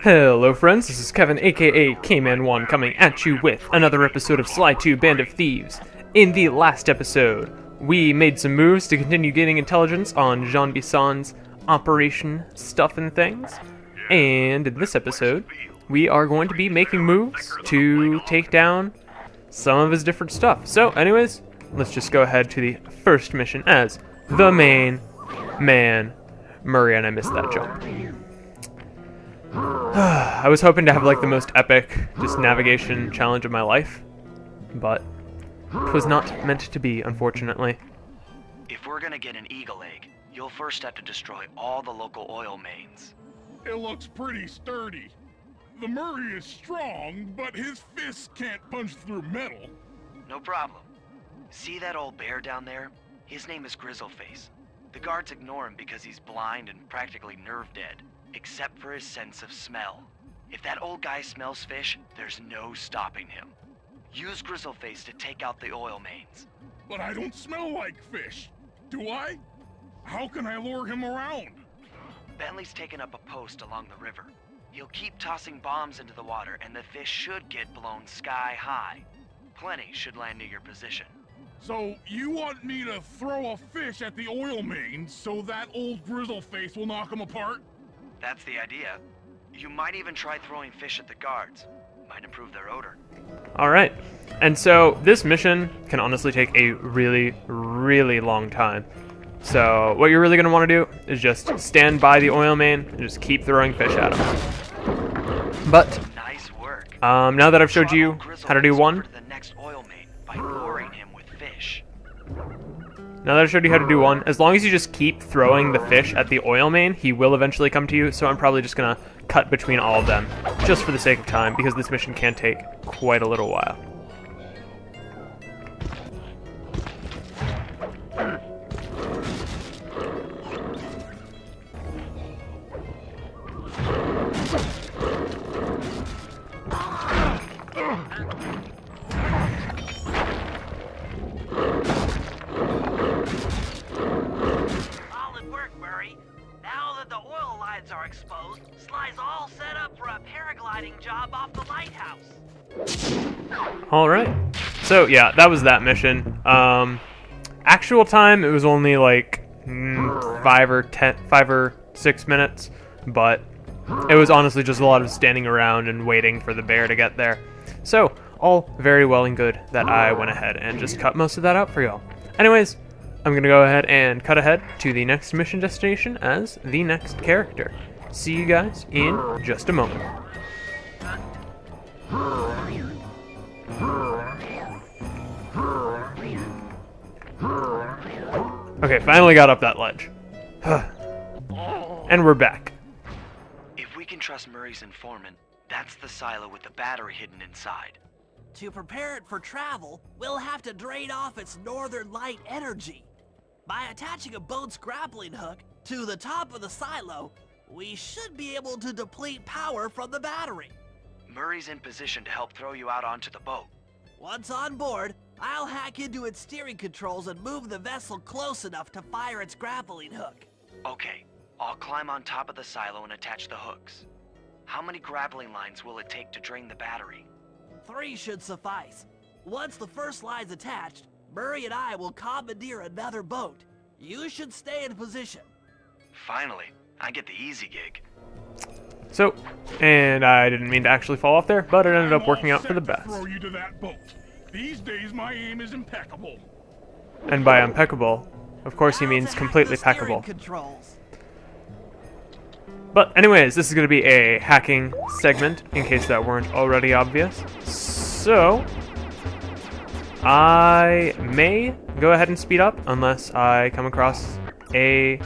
Hello friends, this is Kevin aka K-Man1 coming at you with another episode of Sly 2 Band of Thieves. In the last episode, we made some moves to continue gaining intelligence on Jean Bisson's operation stuff and things. And in this episode, we are going to be making moves to take down some of his different stuff. So anyways, let's just go ahead to the first mission as the main man, Murray, and I missed that jump. I was hoping to have like the most epic just navigation challenge of my life, but it was not meant to be, unfortunately. If we're gonna get an eagle egg, you'll first have to destroy all the local oil mains. It looks pretty sturdy. The Murray is strong, but his fists can't punch through metal. No problem. See that old bear down there? His name is Grizzleface. The guards ignore him because he's blind and practically nerve dead, except for his sense of smell. If that old guy smells fish, there's no stopping him. Use Grizzleface to take out the oil mains. But I don't smell like fish, do I? How can I lure him around? Bentley's taken up a post along the river. He'll keep tossing bombs into the water and the fish should get blown sky high. Plenty should land near your position. So you want me to throw a fish at the oil mains so that old Grizzleface will knock him apart? That's the idea. You might even try throwing fish at the guards. Might improve their odor. Alright, and so this mission can honestly take a really, really long time. So what you're really going to want to do is just stand by the oil main and just keep throwing fish at him. But Nice work. now that I've showed you how to do one, The next oil main by luring him with fish. now that I've showed you how to do one, as long as you just keep throwing the fish at the oil main, he will eventually come to you, so I'm probably just going to cut between all of them, just for the sake of time, because this mission can take quite a little while. Are exposed, Sly's all set up for a paragliding job off the lighthouse. Alright, so yeah, that was that mission. Actual time, it was only like 5 or 6 minutes, but it was honestly just a lot of standing around and waiting for the bear to get there. So, all very well and good that I went ahead and just cut most of that out for y'all. Anyways, I'm going to go ahead and cut ahead to the next mission destination as the next character. See you guys in just a moment. Okay, finally got up that ledge. And we're back. If we can trust Murray's informant, that's the silo with the battery hidden inside. To prepare it for travel, we'll have to drain off its northern light energy. By attaching a boat's grappling hook to the top of the silo, we should be able to deplete power from the battery. Murray's in position to help throw you out onto the boat. Once on board, I'll hack into its steering controls and move the vessel close enough to fire its grappling hook. Okay, I'll climb on top of the silo and attach the hooks. How many grappling lines will it take to drain the battery? 3 should suffice. Once the first line's attached, Murray and I will commandeer another boat. You should stay in position. Finally, I get the easy gig. So, and I didn't mean to actually fall off there, but it ended up working out for the best. Throw you to that boat. These days my aim is impeccable. And by impeccable, of course he Now means to hack completely the steering peccable. controls. But anyways, this is going to be a hacking segment, in case that weren't already obvious. So, I may go ahead and speed up, unless I come across a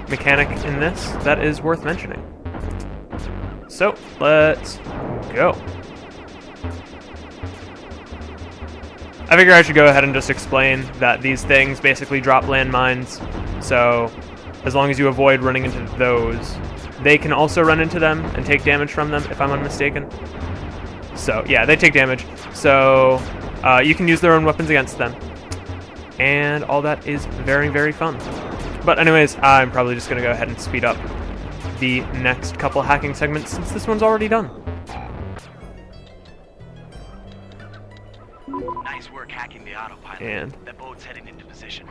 mechanic in this that is worth mentioning. So, let's go. I figure I should go ahead and just explain that these things basically drop landmines, so as long as you avoid running into those, they can also run into them and take damage from them, if I'm unmistaken. So, yeah, they take damage, so you can use their own weapons against them. And all that is very, very fun. But anyways, I'm probably just going to go ahead and speed up. the next couple hacking segments since this one's already done. Nice work hacking the autopilot. And The boat's heading into position.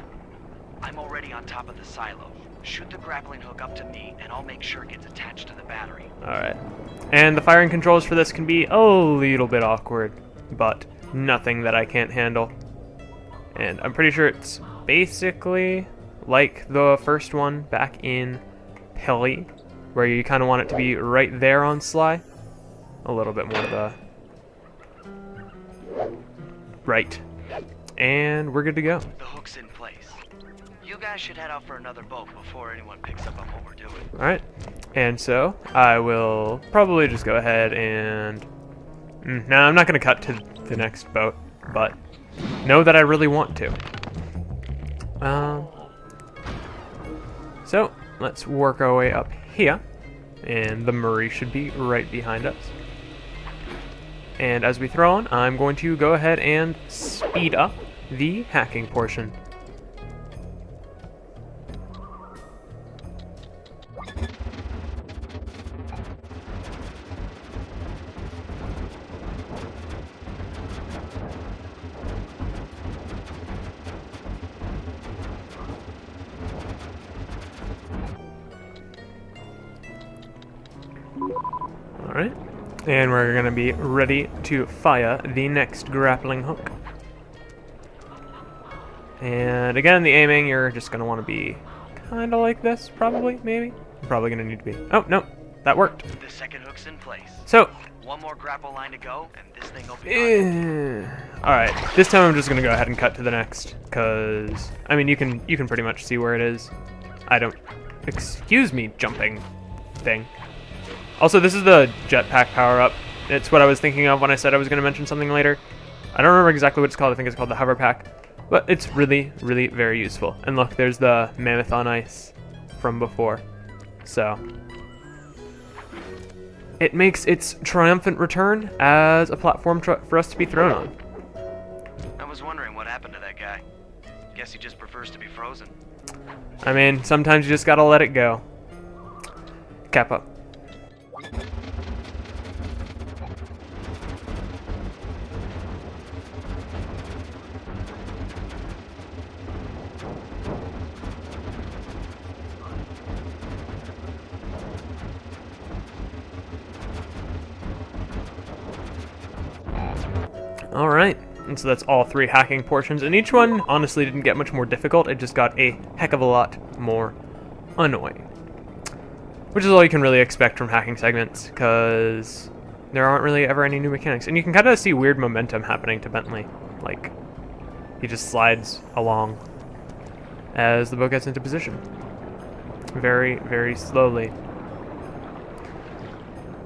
I'm already on top of the silo. Shoot the grappling hook up to me, and I'll make sure it gets attached to the battery. alright. And the firing controls for this can be a little bit awkward, but nothing that I can't handle. And I'm pretty sure it's basically like the first one back in Pelly, where you kind of want it to be right there on Sly. A little bit more of the... Right. And we're good to go. The hook's in place. You guys should head out for another boat before anyone picks up on what we're doing. Alright. And so, I will probably just go ahead and... No, I'm not going to cut to the next boat, but know that I really want to. So, let's work our way up here. And the Murray should be right behind us. And as we throw on, I'm going to go ahead and speed up the hacking portion. Alright, and we're going to be ready to fire the next grappling hook. And again, the aiming, you're just going to want to be kind of like this, probably, maybe? You're probably going to need to be... Oh, no, that worked. The second hook's in place. So... One more grapple line to go, and this thing will be Alright, this time I'm just going to go ahead and cut to the next, because... I mean, you can pretty much see where it is. I don't... Excuse me, jumping thing. Also, this is the jetpack power-up. It's what I was thinking of when I said I was going to mention something later. I don't remember exactly what it's called. I think it's called the hover pack. But it's really, really very useful. And look, there's the Mammoth on ice from before. So, it makes its triumphant return as a platform for us to be thrown on. I was wondering what happened to that guy. Guess he just prefers to be frozen. I mean, sometimes you just gotta let it go. Cap up. Alright, and so that's all 3 hacking portions, and each one honestly didn't get much more difficult, it just got a heck of a lot more annoying. Which is all you can really expect from hacking segments, because there aren't really ever any new mechanics. And you can kind of see weird momentum happening to Bentley. Like, he just slides along as the boat gets into position. Very, very slowly.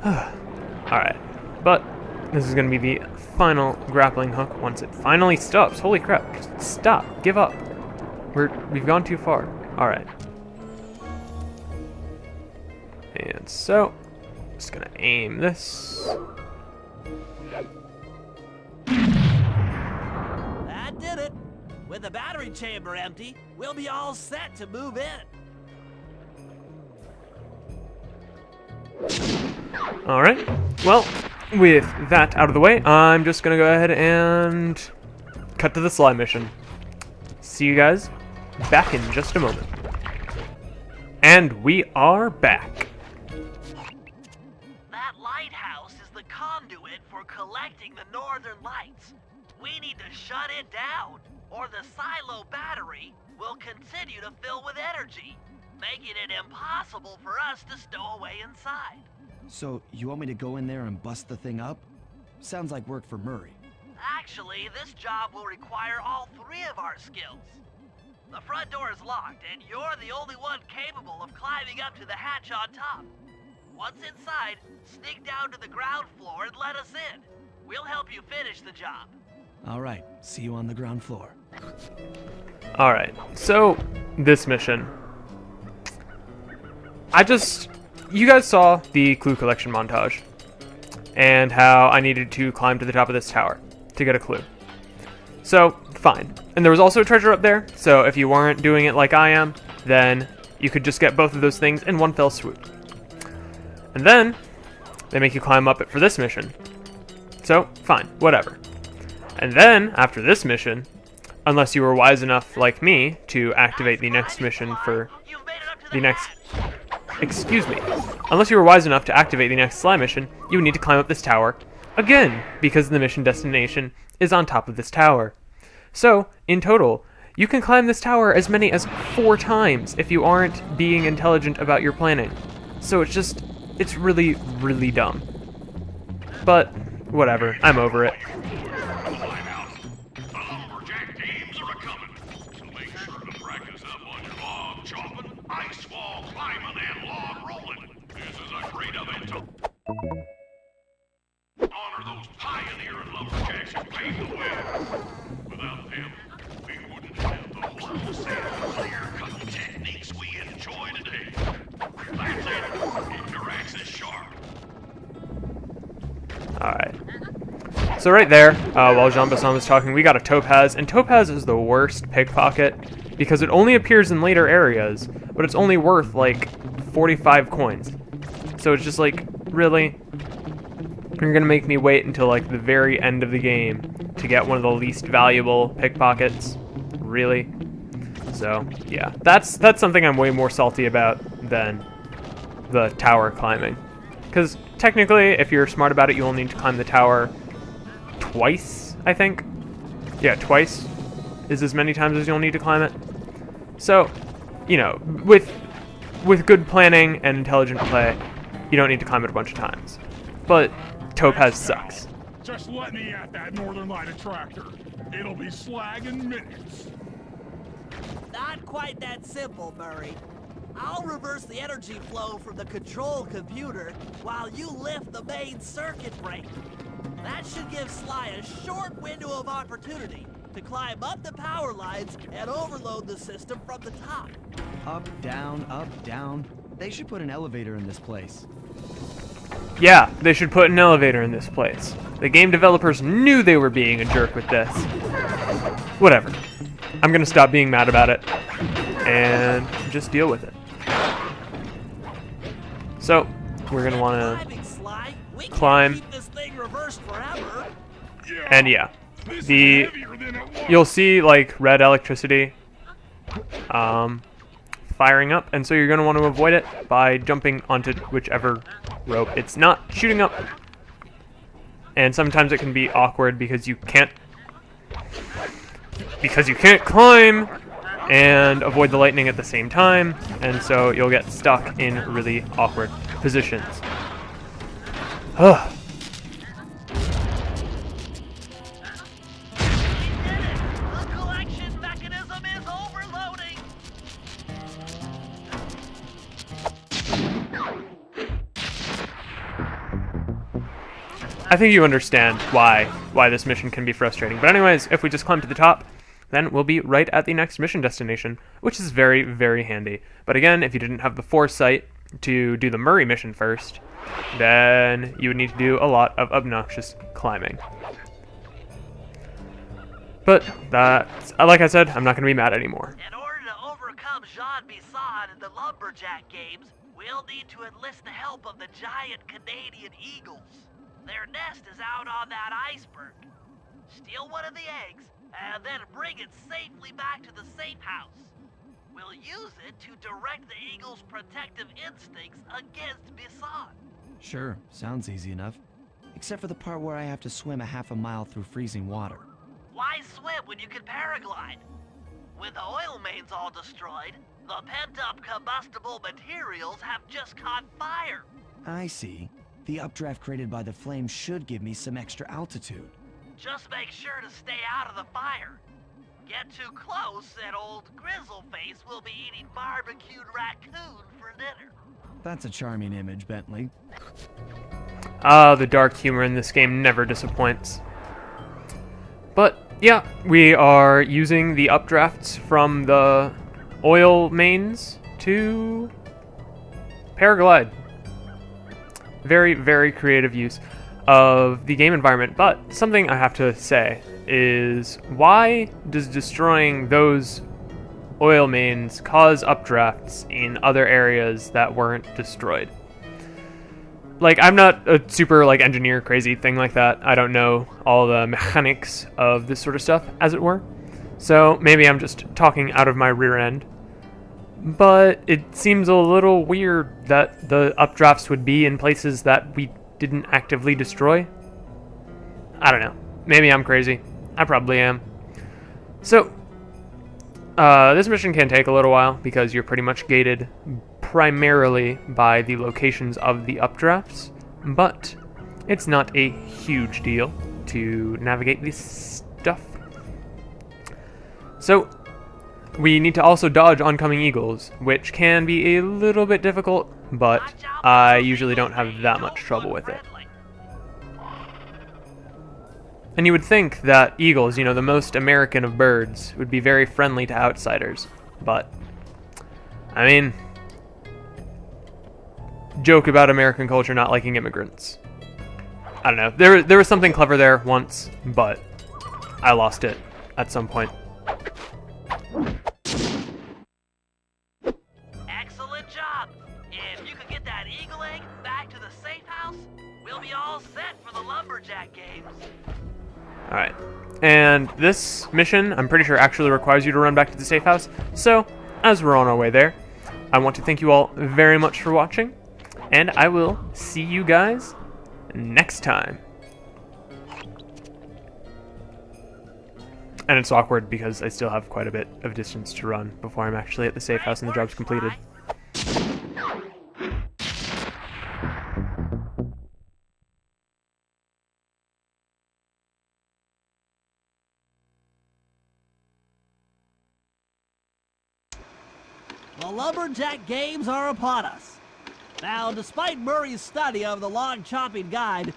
Alright, but this is going to be the final grappling hook once it finally stops. Holy crap, just stop, give up. We've gone too far. Alright. And so, just gonna aim this. That did it. With the battery chamber empty, we'll be all set to move in. Alright, well, with that out of the way, I'm just gonna go ahead and cut to the Sly mission. See you guys back in just a moment. And we are back. That lighthouse is the conduit for collecting the northern lights. We need to shut it down, or the silo battery will continue to fill with energy, making it impossible for us to stow away inside. So, you want me to go in there and bust the thing up? Sounds like work for Murray. Actually, this job will require all 3 of our skills. The front door is locked, and you're the only one capable of climbing up to the hatch on top. Once inside, sneak down to the ground floor and let us in. We'll help you finish the job. Alright, see you on the ground floor. Alright, so this mission. You guys saw the clue collection montage and how I needed to climb to the top of this tower to get a clue. So, fine. And there was also a treasure up there, so if you weren't doing it like I am, then you could just get both of those things in one fell swoop. And then they make you climb up it for this mission. So, fine, whatever. And then, after this mission, unless you were wise enough, like me, to activate the next mission for the next... Excuse me. Unless you were wise enough to activate the next slime mission, you would need to climb up this tower again, because the mission destination is on top of this tower. So, in total, you can climb this tower as many as 4 times if you aren't being intelligent about your planning. So it's really, really dumb. But, whatever, I'm over it. Honor those pioneering lumberjacks who paved the way. Without them, we wouldn't have the wholesale clear-cut techniques we enjoy today. That's it. Interax is sharp. Alright. So right there, while Jean-Bassan was talking, we got a topaz, and topaz is the worst pickpocket because it only appears in later areas, but it's only worth like 45 coins. So it's just like, really? You're gonna make me wait until like the very end of the game to get one of the least valuable pickpockets? Really? So, yeah. That's something I'm way more salty about than the tower climbing. Because technically, if you're smart about it, you only need to climb the tower twice, I think. Yeah, twice is as many times as you'll need to climb it. So, you know, with good planning and intelligent play, you don't need to climb it a bunch of times. But Topaz sucks. Just let me at that Northern Light attractor. It'll be slag in minutes. Not quite that simple, Murray. I'll reverse the energy flow from the control computer while you lift the main circuit breaker. That should give Sly a short window of opportunity to climb up the power lines and overload the system from the top. Up, down, up, down. They should put an elevator in this place. Yeah, they should put an elevator in this place. The game developers knew they were being a jerk with this. Whatever. I'm gonna stop being mad about it and just deal with it. So, we're gonna wanna climb. And yeah, you'll see like red electricity firing up, and so you're going to want to avoid it by jumping onto whichever rope it's not shooting up. And sometimes it can be awkward because you can't climb and avoid the lightning at the same time, and so you'll get stuck in really awkward positions. Ugh. I think you understand why this mission can be frustrating. But anyways, if we just climb to the top, then we'll be right at the next mission destination, which is very, very handy. But again, if you didn't have the foresight to do the Murray mission first, then you would need to do a lot of obnoxious climbing. But that's, like I said, I'm not going to be mad anymore. In order to overcome Jean-Bassan in the Lumberjack games, we'll need to enlist the help of the giant Canadian eagles. Their nest is out on that iceberg. Steal one of the eggs, and then bring it safely back to the safe house. We'll use it to direct the eagle's protective instincts against Bassan. Sure, sounds easy enough. Except for the part where I have to swim a half a mile through freezing water. Why swim when you can paraglide? With the oil mains all destroyed, the pent-up combustible materials have just caught fire. I see. The updraft created by the flames should give me some extra altitude. Just make sure to stay out of the fire. Get too close and old Grizzleface will be eating barbecued raccoon for dinner. That's a charming image, Bentley. Ah, the dark humor in this game never disappoints. But yeah, we are using the updrafts from the oil mains to paraglide. Very, very creative use of the game environment, but something I have to say is, why does destroying those oil mains cause updrafts in other areas that weren't destroyed? like, I'm not a super, like, engineer crazy thing like that. I don't know all the mechanics of this sort of stuff, as it were. So maybe I'm just talking out of my rear end. But it seems a little weird that the updrafts would be in places that we didn't actively destroy. I don't know. Maybe I'm crazy. I probably am. So, this mission can take a little while because you're pretty much gated primarily by the locations of the updrafts, but it's not a huge deal to navigate this stuff. So, we need to also dodge oncoming eagles, which can be a little bit difficult, but I usually don't have that much trouble with it. And you would think that eagles, you know, the most American of birds, would be very friendly to outsiders, but, I mean, joke about American culture not liking immigrants. I don't know, there was something clever there once, but I lost it at some point. Excellent job! If you could get that eagle egg back to the safe house, we'll be all set for the lumberjack games. Alright, and this mission, I'm pretty sure, actually requires you to run back to the safe house, so, as we're on our way there, I want to thank you all very much for watching, and I will see you guys next time. And it's awkward because I still have quite a bit of distance to run before I'm actually at the safe house and the job's completed. The lumberjack games are upon us. Now, despite Murray's study of the log chopping guide,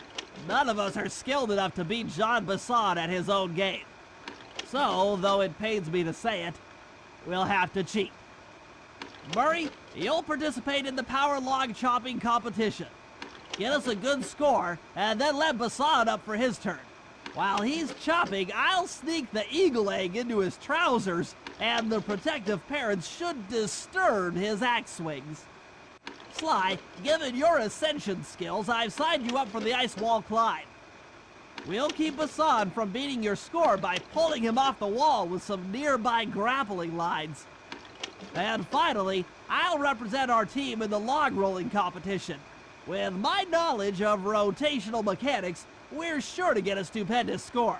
none of us are skilled enough to beat Jean Basson at his own game. So, though it pains me to say it, we'll have to cheat. Murray, you'll participate in the power log chopping competition. Get us a good score, and then let Basson up for his turn. While he's chopping, I'll sneak the eagle egg into his trousers, and the protective parents should disturb his axe swings. Sly, given your ascension skills, I've signed you up for the ice wall climb. We'll keep Basson from beating your score by pulling him off the wall with some nearby grappling lines. And finally, I'll represent our team in the log rolling competition. With my knowledge of rotational mechanics, we're sure to get a stupendous score.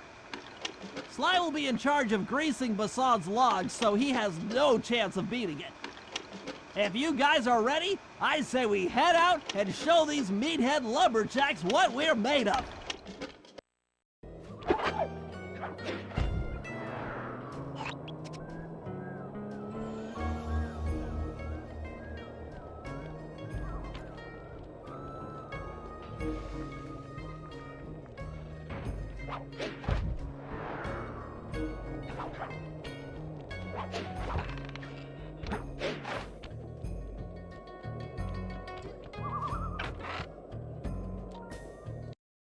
Sly will be in charge of greasing Basson's logs, so he has no chance of beating it. If you guys are ready, I say we head out and show these meathead lumberjacks what we're made of.